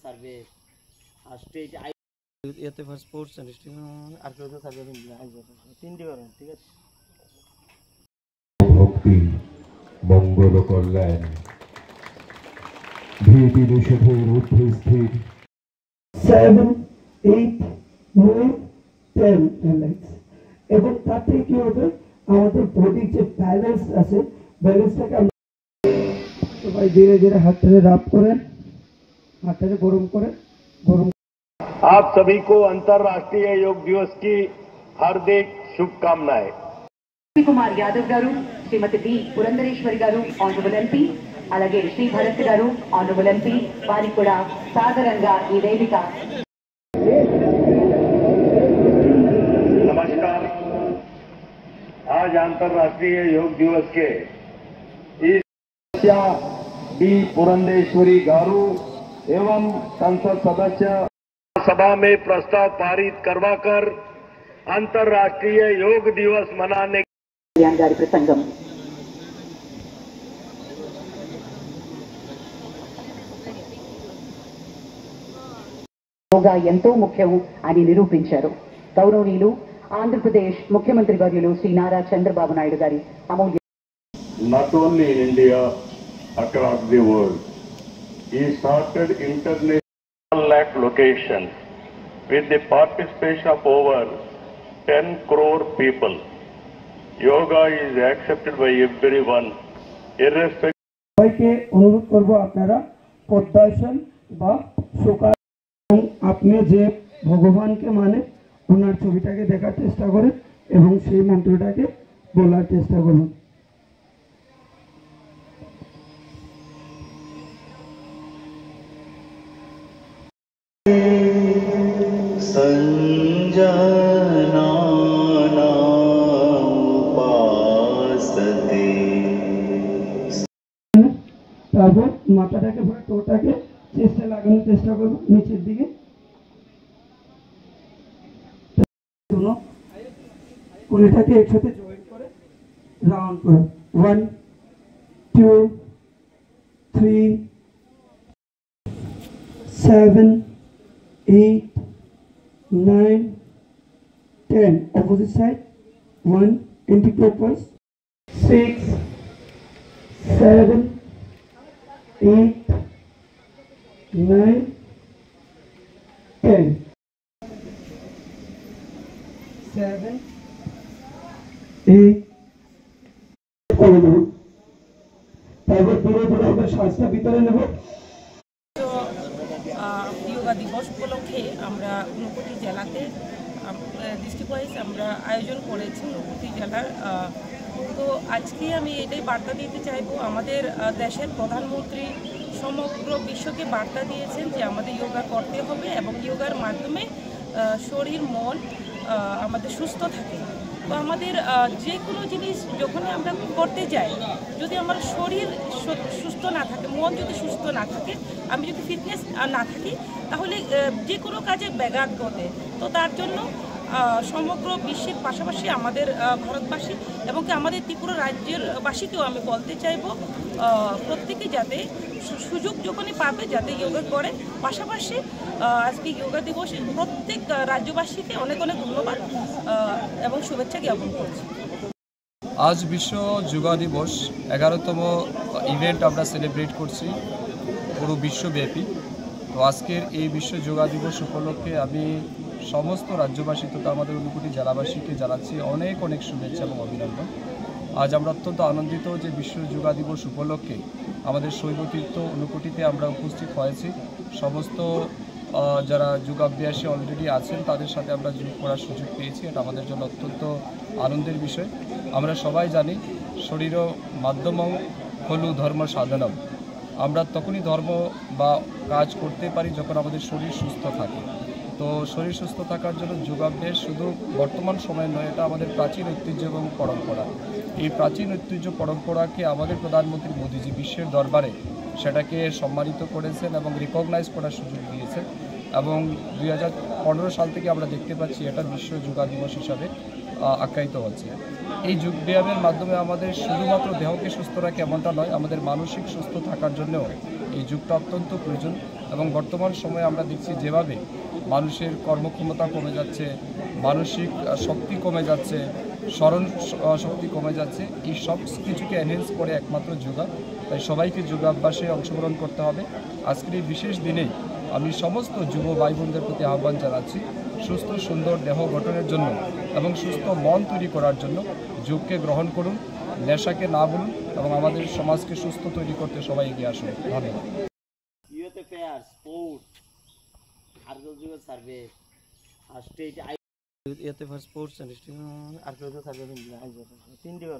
Survey আর state ইয়াতে for sports and archaeological survey of India তিনটি করেন, ঠিক আছে। ভক্তি মঙ্গল কল্যাণ ভীতি নিষেধের ঊর্ধ্বে স্থির 7, 8, 9, 10 রিল্যাক্স। এবং তাতে কি হবে, আমাদের বডির যে ব্যালেন্স আছে, ব্যালেন্সটাকে সবাই ধীরে ধীরে হাতটাকে রাব করেন, हाथ गरम करें गरम। आप सभी को अंतर्राष्ट्रीय योग दिवस की हार्दिक शुभकामनाएं। कुमार यादव गारू, श्रीमती बी पुरंदरेश्वरी गारू ऑनरेबल एमपी, అలాగే శ్రీ భరత్ గారు ఆనరబుల్ ఎంపీ, వారికి కూడా సాదరంగా ఈ వేదిక। नमस्कार। आज अंतर्राष्ट्रीय योग दिवस के इस बी पुरंदेश्वरी गारू एवं संसद सदस्य सभा में प्रस्ताव पारित करवाकर अंतर्राष्ट्रीय योग दिवस मनाने गारी प्रसंगम। యోగా ఎంతో ముఖ్యం అని నిరూపించారు గౌరవనీయులు ఆంధ్రప్రదేశ్ ముఖ్యమంత్రి వర్యులు శ్రీ నారా చంద్రబాబు నాయుడు గారి అమూల్య। Not only in India, across the world, he started international lakh locations with the participation of over 10 crore people. Yoga is accepted by everyone, irrespective. সবাইকে অনুরোধ করব আপনারা পদ্মাসন বা শোকা আপনি যে ভগবানকে মানে ওনার ছবিটাকে দেখার চেষ্টা করেন এবং সেই মন্ত্রটাকে বলার চেষ্টা করুন। তারপর মাথাটাকে বা টোটাকে চেষ্টা লাগানোর চেষ্টা করবো নিচের দিকে। কোনটাকে একসাথে জয়েন করে রাউন্ড করো। 1 2 3 7 8 9 10 opposite side 1 anti-clockwise 6 7 8 9 10 7 8 তারপর ধীরে ধীরে আমরা শ্বাসটা ভিতরে নেব। যোগা দিবস উপলক্ষে আমরা ঊনকোটি জেলাতে ডিস্ট্রিক্ট ওয়াইজ আমরা আয়োজন করেছি ঊনকোটি জেলার। তো আজকে আমি এটাই বার্তা দিতে চাইবো, আমাদের দেশের প্রধানমন্ত্রী সমগ্র বিশ্বকে বার্তা দিয়েছেন যে আমাদের যোগা করতে হবে এবং যোগার মাধ্যমে শরীর মন আমাদের সুস্থ থাকে। তো আমাদের যে কোনো জিনিস যখনই আমরা করতে যাই, যদি আমার শরীর সুস্থ না থাকে, মন যদি সুস্থ না থাকে, আমি যদি ফিটনেস না থাকি, তাহলে যে কোনো কাজে ব্যাঘাত ঘটে। তো তার জন্য সমগ্র বিশ্বের পাশাপাশি আমাদের ভারতবাসী এবং আমাদের ত্রিপুরা রাজ্যের বাসীকেও আমি বলতে চাইব, প্রত্যেকে যাতে সুযোগ যখনই পাবে যাতে যোগা করে। পাশাপাশি আজকে যোগা দিবসে প্রত্যেক রাজ্যবাসীকে অনেক অনেক ধন্যবাদ এবং শুভেচ্ছা জ্ঞাপন করছি। আজ বিশ্ব যোগা দিবস 11তম ইভেন্ট আমরা সেলিব্রেট করছি পুরো বিশ্বব্যাপী। তো আজকের এই বিশ্ব যোগা দিবস উপলক্ষে আমি সমস্ত রাজ্যবাসী তথা আমাদের ঊনকোটি জেলাবাসীকে জানাচ্ছি অনেক অনেক শুভেচ্ছা এবং অভিনন্দন। আজ আমরা অত্যন্ত আনন্দিত যে বিশ্ব যোগা দিবস উপলক্ষে আমাদের শৈবতীর্থ ঊনকোটিতে আমরা উপস্থিত হয়েছি। সমস্ত যারা যোগাভ্যাসী অলরেডি আছেন তাদের সাথে আমরা যোগ করার সুযোগ পেয়েছি, এটা আমাদের জন্য অত্যন্ত আনন্দের বিষয়। আমরা সবাই জানি শরীর মাধ্যমং খলু ধর্ম সাধনম, আমরা তখনই ধর্ম বা কাজ করতে পারি যখন আমাদের শরীর সুস্থ থাকে। তো শরীর সুস্থ থাকার জন্য যোগাভ্যাস শুধু বর্তমান সময় নয়, এটা আমাদের প্রাচীন ঐতিহ্য এবং পরম্পরা। এই প্রাচীন ঐতিহ্য পরম্পরাকে আমাদের প্রধানমন্ত্রী মোদীজি বিশ্বের দরবারে সেটাকে সম্মানিত করেছেন এবং রিকগনাইজ করার সুযোগ দিয়েছেন এবং 2015 সাল থেকে আমরা দেখতে পাচ্ছি এটা বিশ্ব যোগা দিবস হিসাবে আখ্যায়িত হচ্ছে। এই যোগ ব্যায়ামের মাধ্যমে আমাদের শুধুমাত্র দেহকে সুস্থ রাখে এমনটা নয়, আমাদের মানসিক সুস্থ থাকার জন্যও এই যোগটা অত্যন্ত প্রয়োজন। এবং বর্তমান সময়ে আমরা দেখছি যেভাবে মানুষের কর্মক্ষমতা কমে যাচ্ছে, মানসিক শক্তি কমে যাচ্ছে, স্মরণ শক্তি কমে যাচ্ছে, এই সব কিছুকে এনহেন্স করে একমাত্র যোগা। তাই সবাইকে যোগাভ্যাসে অংশগ্রহণ করতে হবে। আজকের এই বিশেষ দিনেই আমি সমস্ত যুব ভাই বোনদের প্রতি আহ্বান জানাচ্ছি, সুস্থ সুন্দর দেহ গঠনের জন্য এবং সুস্থ মন তৈরি করার জন্য যোগকে গ্রহণ করুন, নেশাকে না বলুন এবং আমাদের সমাজকে সুস্থ তৈরি করতে সবাই এগিয়ে আসুন। ধন্যবাদ। youth affairs, sport, archaeological survey, state youth affairs, sports and archaeological survey in India.